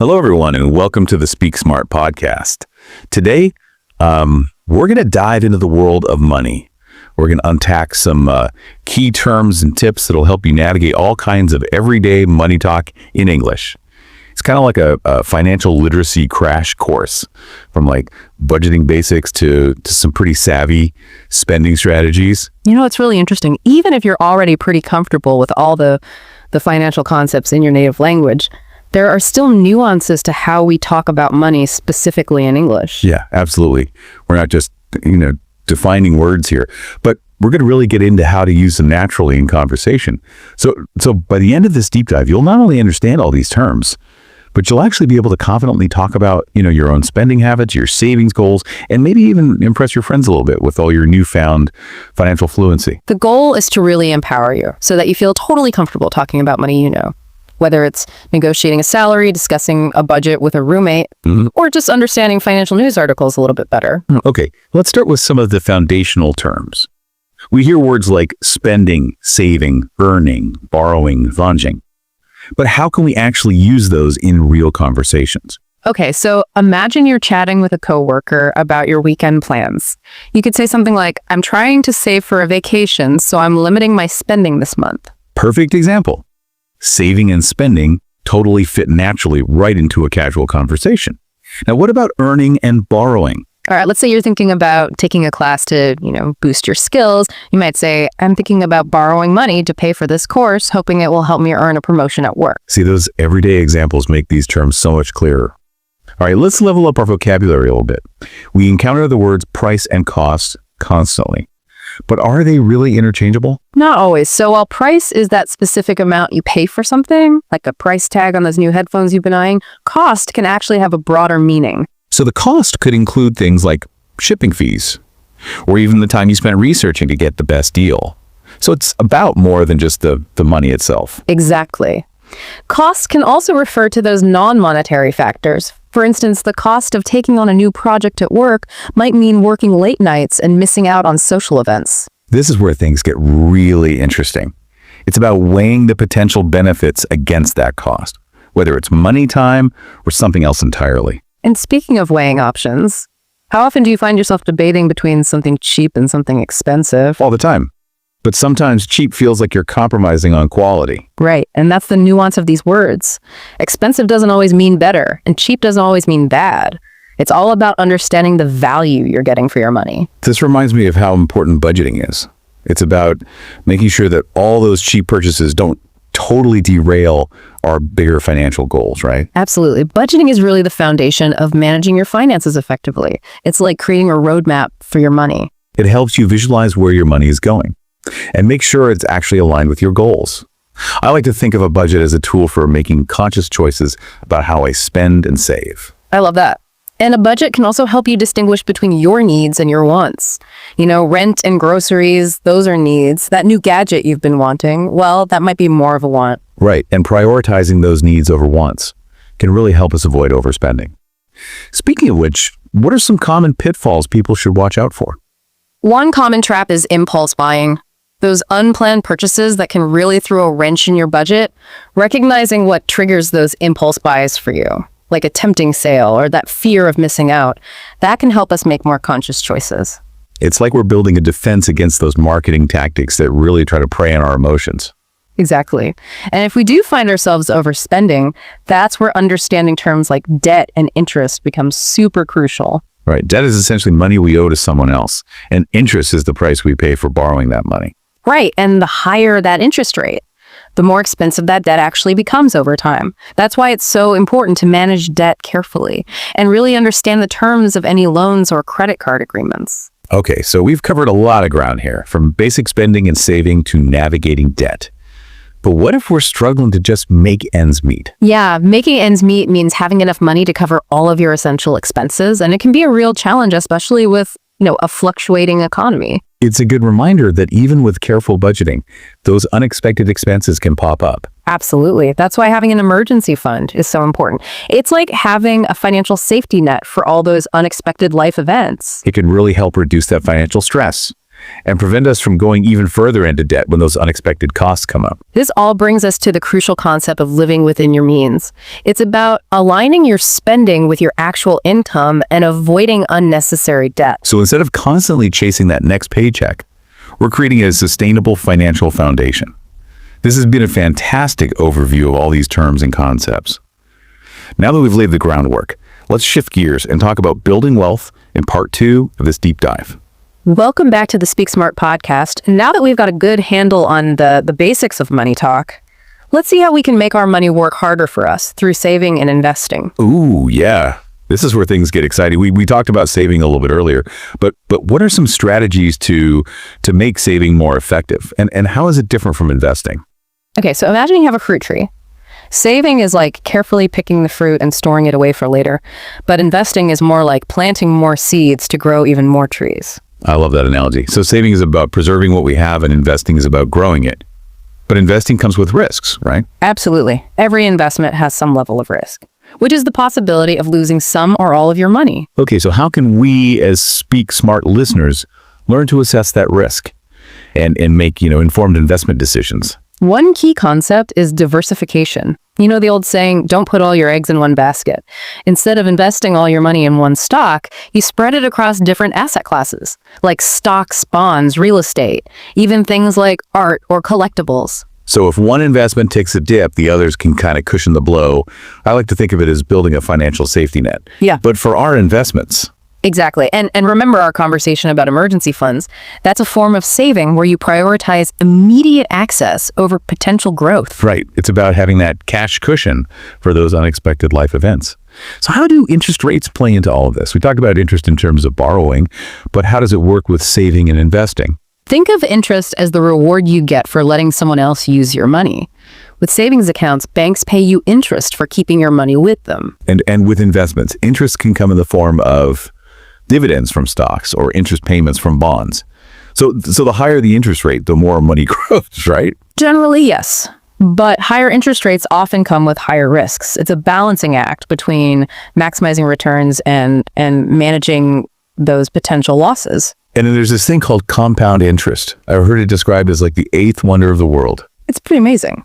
Hello, everyone, and welcome to the Speak Smart podcast. Today, we're going to dive into the world of money. We're going to unpack some key terms and tips that'll help you navigate all kinds of everyday money talk in English. It's kind of like a financial literacy crash course, from like budgeting basics to some pretty savvy spending strategies. You know, it's really interesting. Even if you're already pretty comfortable with all the financial concepts in your native language, there are still nuances to how we talk about money specifically in English. Yeah, absolutely. We're not just, defining words here, but we're going to really get into how to use them naturally in conversation. So by the end of this deep dive, you'll not only understand all these terms, but you'll actually be able to confidently talk about, your own spending habits, your savings goals, and maybe even impress your friends a little bit with all your newfound financial fluency. The goal is to really empower you so that you feel totally comfortable talking about money, whether it's negotiating a salary, discussing a budget with a roommate, or just understanding financial news articles a little bit better. Okay, let's start with some of the foundational terms. We hear words like spending, saving, earning, borrowing, vonging. But how can we actually use those in real conversations? Okay, so imagine you're chatting with a coworker about your weekend plans. You could say something like, I'm trying to save for a vacation, so I'm limiting my spending this month. Perfect example. Saving and spending totally fit naturally right into a casual conversation. Now, what about earning and borrowing? All right, let's say you're thinking about taking a class to, boost your skills. You might say, I'm thinking about borrowing money to pay for this course, hoping it will help me earn a promotion at work. See, those everyday examples make these terms so much clearer. All right, let's level up our vocabulary a little bit. We encounter the words price and cost constantly. But are they really interchangeable? Not always. So while price is that specific amount you pay for something, like a price tag on those new headphones you've been eyeing, cost can actually have a broader meaning. So the cost could include things like shipping fees, or even the time you spent researching to get the best deal. So it's about more than just the money itself. Exactly. Cost can also refer to those non-monetary factors. For instance, the cost of taking on a new project at work might mean working late nights and missing out on social events. This is where things get really interesting. It's about weighing the potential benefits against that cost, whether it's money, time, or something else entirely. And speaking of weighing options, how often do you find yourself debating between something cheap and something expensive? All the time. But sometimes cheap feels like you're compromising on quality. Right, and that's the nuance of these words. Expensive doesn't always mean better, and cheap doesn't always mean bad. It's all about understanding the value you're getting for your money. This reminds me of how important budgeting is. It's about making sure that all those cheap purchases don't totally derail our bigger financial goals, right? Absolutely. Budgeting is really the foundation of managing your finances effectively. It's like creating a roadmap for your money. It helps you visualize where your money is going and make sure it's actually aligned with your goals. I like to think of a budget as a tool for making conscious choices about how I spend and save. I love that. And a budget can also help you distinguish between your needs and your wants. Rent and groceries, those are needs. That new gadget you've been wanting, well, that might be more of a want. Right, and prioritizing those needs over wants can really help us avoid overspending. Speaking of which, what are some common pitfalls people should watch out for? One common trap is impulse buying. Those unplanned purchases that can really throw a wrench in your budget. Recognizing what triggers those impulse buys for you, like a tempting sale or that fear of missing out, that can help us make more conscious choices. It's like we're building a defense against those marketing tactics that really try to prey on our emotions. Exactly. And if we do find ourselves overspending, that's where understanding terms like debt and interest becomes super crucial. Right. Debt is essentially money we owe to someone else, and interest is the price we pay for borrowing that money. Right. And the higher that interest rate, the more expensive that debt actually becomes over time. That's why it's so important to manage debt carefully and really understand the terms of any loans or credit card agreements. Okay, so we've covered a lot of ground here, from basic spending and saving to navigating debt. But what if we're struggling to just make ends meet? Yeah, making ends meet means having enough money to cover all of your essential expenses, and it can be a real challenge, especially with, a fluctuating economy. It's a good reminder that even with careful budgeting, those unexpected expenses can pop up. Absolutely. That's why having an emergency fund is so important. It's like having a financial safety net for all those unexpected life events. It can really help reduce that financial stress. and prevent us from going even further into debt when those unexpected costs come up. This all brings us to the crucial concept of living within your means. It's about aligning your spending with your actual income and avoiding unnecessary debt. So instead of constantly chasing that next paycheck, we're creating a sustainable financial foundation. This has been a fantastic overview of all these terms and concepts. Now that we've laid the groundwork, let's shift gears and talk about building wealth in part 2 of this deep dive. Welcome back to the Speak Smart podcast. Now that we've got a good handle on the basics of money talk, let's see how we can make our money work harder for us through saving and investing. Ooh, yeah. This is where things get exciting. We talked about saving a little bit earlier, but what are some strategies to make saving more effective? And how is it different from investing? Okay, so imagine you have a fruit tree. Saving is like carefully picking the fruit and storing it away for later, but investing is more like planting more seeds to grow even more trees. I love that analogy. So saving is about preserving what we have and investing is about growing it. But investing comes with risks, right? Absolutely. Every investment has some level of risk, which is the possibility of losing some or all of your money. Okay, so how can we as Speak Smart listeners learn to assess that risk and make, informed investment decisions? One key concept is diversification. You know the old saying, don't put all your eggs in one basket. Instead of investing all your money in one stock, you spread it across different asset classes, like stocks, bonds, real estate, even things like art or collectibles. So if one investment takes a dip, the others can kind of cushion the blow. I like to think of it as building a financial safety net. Yeah. But for our investments. Exactly. And remember our conversation about emergency funds. That's a form of saving where you prioritize immediate access over potential growth. Right. It's about having that cash cushion for those unexpected life events. So how do interest rates play into all of this? We talked about interest in terms of borrowing, but how does it work with saving and investing? Think of interest as the reward you get for letting someone else use your money. With savings accounts, banks pay you interest for keeping your money with them. And with investments, interest can come in the form of dividends from stocks or interest payments from bonds. So the higher the interest rate, the more money grows, right? Generally, yes. But higher interest rates often come with higher risks. It's a balancing act between maximizing returns and managing those potential losses. And then there's this thing called compound interest. I've heard it described as like the eighth wonder of the world. It's pretty amazing.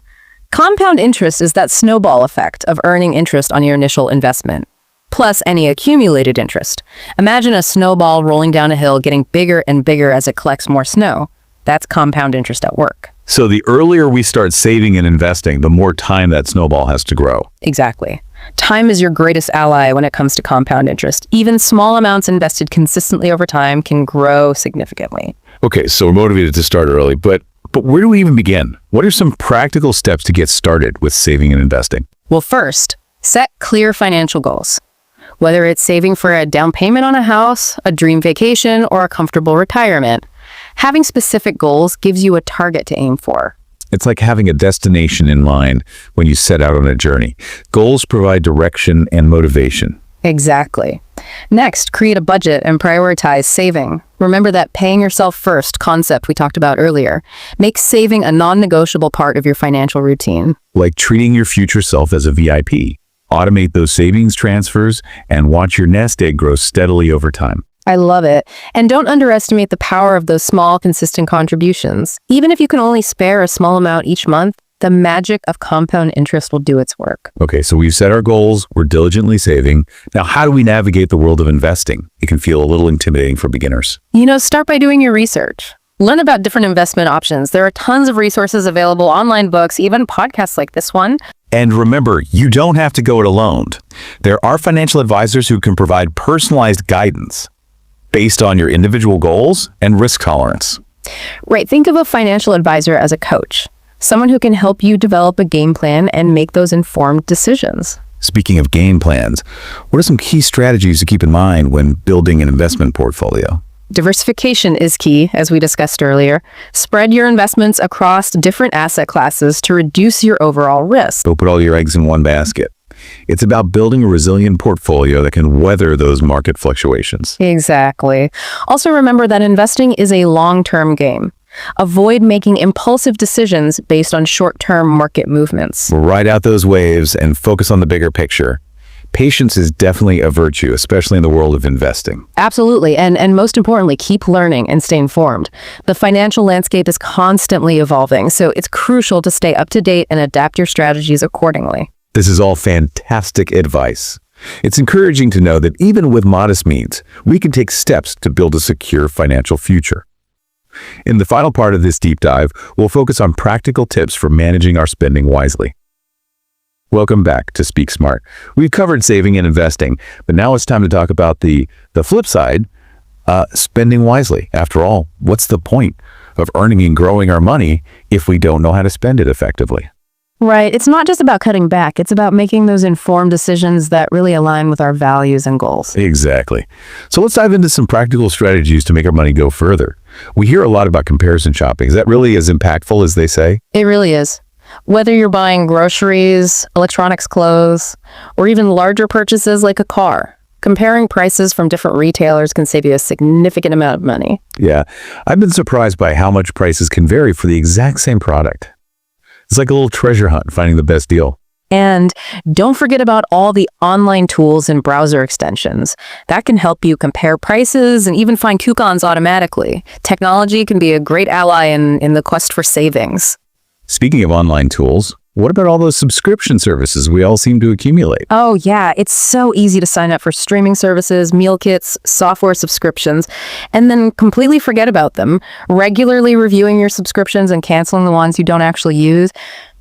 Compound interest is that snowball effect of earning interest on your initial investment, plus any accumulated interest. Imagine a snowball rolling down a hill getting bigger and bigger as it collects more snow. That's compound interest at work. So the earlier we start saving and investing, the more time that snowball has to grow. Exactly. Time is your greatest ally when it comes to compound interest. Even small amounts invested consistently over time can grow significantly. Okay, so we're motivated to start early, but where do we even begin? What are some practical steps to get started with saving and investing? Well, first, set clear financial goals. Whether it's saving for a down payment on a house, a dream vacation, or a comfortable retirement, having specific goals gives you a target to aim for. It's like having a destination in mind when you set out on a journey. Goals provide direction and motivation. Exactly. Next, create a budget and prioritize saving. Remember that paying yourself first concept we talked about earlier. Make saving a non-negotiable part of your financial routine. Like treating your future self as a VIP. Automate those savings transfers and watch your nest egg grow steadily over time. I love it. And don't underestimate the power of those small, consistent contributions. Even if you can only spare a small amount each month, the magic of compound interest will do its work. Okay, so we've set our goals, we're diligently saving. Now, how do we navigate the world of investing? It can feel a little intimidating for beginners. Start by doing your research. Learn about different investment options. There are tons of resources available, online books, even podcasts like this one. And remember, you don't have to go it alone. There are financial advisors who can provide personalized guidance based on your individual goals and risk tolerance. Right. Think of a financial advisor as a coach, someone who can help you develop a game plan and make those informed decisions. Speaking of game plans, what are some key strategies to keep in mind when building an investment portfolio? Diversification is key, as we discussed earlier. Spread your investments across different asset classes to reduce your overall risk. Don't put all your eggs in one basket. It's about building a resilient portfolio that can weather those market fluctuations. Exactly. Also remember that investing is a long-term game. Avoid making impulsive decisions based on short-term market movements. Ride out those waves and focus on the bigger picture. Patience is definitely a virtue, especially in the world of investing. Absolutely. And most importantly, keep learning and stay informed. The financial landscape is constantly evolving, so it's crucial to stay up to date and adapt your strategies accordingly. This is all fantastic advice. It's encouraging to know that even with modest means, we can take steps to build a secure financial future. In the final part of this deep dive, we'll focus on practical tips for managing our spending wisely. Welcome back to Speak Smart. We've covered saving and investing, but now it's time to talk about the flip side, spending wisely. After all, what's the point of earning and growing our money if we don't know how to spend it effectively? Right. It's not just about cutting back. It's about making those informed decisions that really align with our values and goals. Exactly. So let's dive into some practical strategies to make our money go further. We hear a lot about comparison shopping. Is that really as impactful as they say? It really is. Whether you're buying groceries, electronics, clothes, or even larger purchases like a car, comparing prices from different retailers can save you a significant amount of money. Yeah, I've been surprised by how much prices can vary for the exact same product. It's like a little treasure hunt finding the best deal. And don't forget about all the online tools and browser extensions. That can help you compare prices and even find coupons automatically. Technology can be a great ally in the quest for savings. Speaking of online tools, what about all those subscription services we all seem to accumulate? Oh yeah, it's so easy to sign up for streaming services, meal kits, software subscriptions, and then completely forget about them. Regularly reviewing your subscriptions and canceling the ones you don't actually use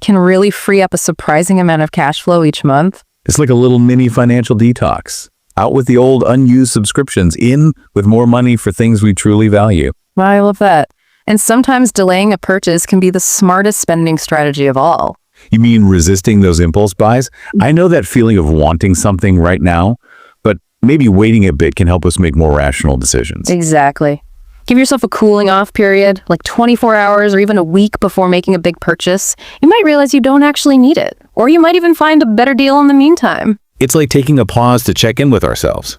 can really free up a surprising amount of cash flow each month. It's like a little mini financial detox. Out with the old unused subscriptions, in with more money for things we truly value. I love that. And sometimes delaying a purchase can be the smartest spending strategy of all. You mean resisting those impulse buys? I know that feeling of wanting something right now, but maybe waiting a bit can help us make more rational decisions. Exactly. Give yourself a cooling off period, like 24 hours or even a week before making a big purchase. You might realize you don't actually need it, or you might even find a better deal in the meantime. It's like taking a pause to check in with ourselves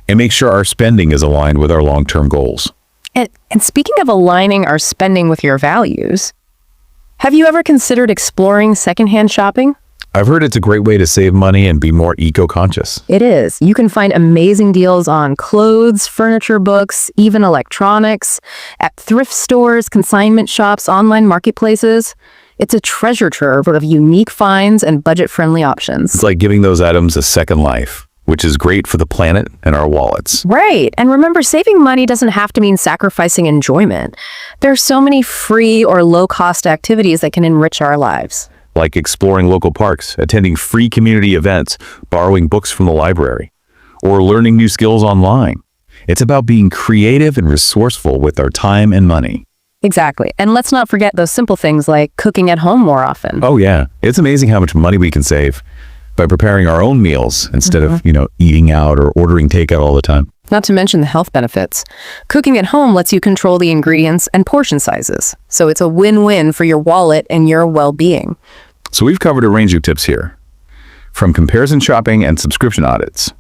and make sure our spending is aligned with our long-term goals. And speaking of aligning our spending with your values, have you ever considered exploring secondhand shopping? I've heard it's a great way to save money and be more eco-conscious. It is. You can find amazing deals on clothes, furniture, books, even electronics, at thrift stores, consignment shops, online marketplaces. It's a treasure trove of unique finds and budget-friendly options. It's like giving those items a second life, which is great for the planet and our wallets. Right. And remember, saving money doesn't have to mean sacrificing enjoyment. There are so many free or low-cost activities that can enrich our lives. Like exploring local parks, attending free community events, borrowing books from the library, or learning new skills online. It's about being creative and resourceful with our time and money. Exactly. And let's not forget those simple things like cooking at home more often. Oh yeah, it's amazing how much money we can save by preparing our own meals instead of, eating out or ordering takeout all the time. Not to mention the health benefits. Cooking at home lets you control the ingredients and portion sizes. So it's a win-win for your wallet and your well-being. So we've covered a range of tips here, from comparison shopping and subscription audits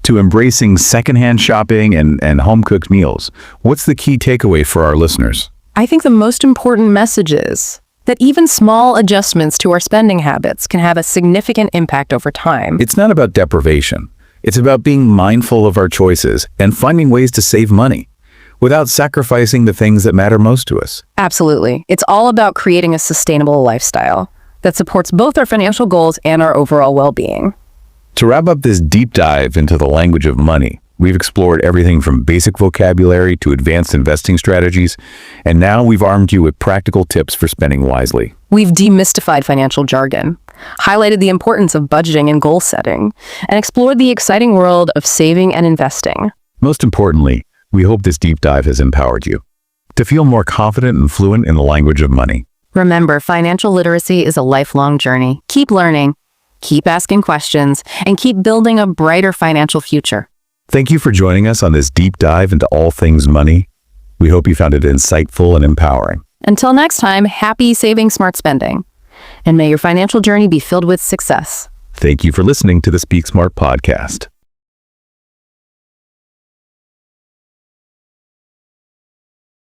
to embracing secondhand shopping and home-cooked meals. What's the key takeaway for our listeners? I think the most important message is that even small adjustments to our spending habits can have a significant impact over time. It's not about deprivation. It's about being mindful of our choices and finding ways to save money without sacrificing the things that matter most to us. Absolutely. It's all about creating a sustainable lifestyle that supports both our financial goals and our overall well-being. To wrap up this deep dive into the language of money, we've explored everything from basic vocabulary to advanced investing strategies, and now we've armed you with practical tips for spending wisely. We've demystified financial jargon, highlighted the importance of budgeting and goal setting, and explored the exciting world of saving and investing. Most importantly, we hope this deep dive has empowered you to feel more confident and fluent in the language of money. Remember, financial literacy is a lifelong journey. Keep learning, keep asking questions, and keep building a brighter financial future. Thank you for joining us on this deep dive into all things money. We hope you found it insightful and empowering. Until next time, happy saving, smart spending. And may your financial journey be filled with success. Thank you for listening to the Speak Smart podcast.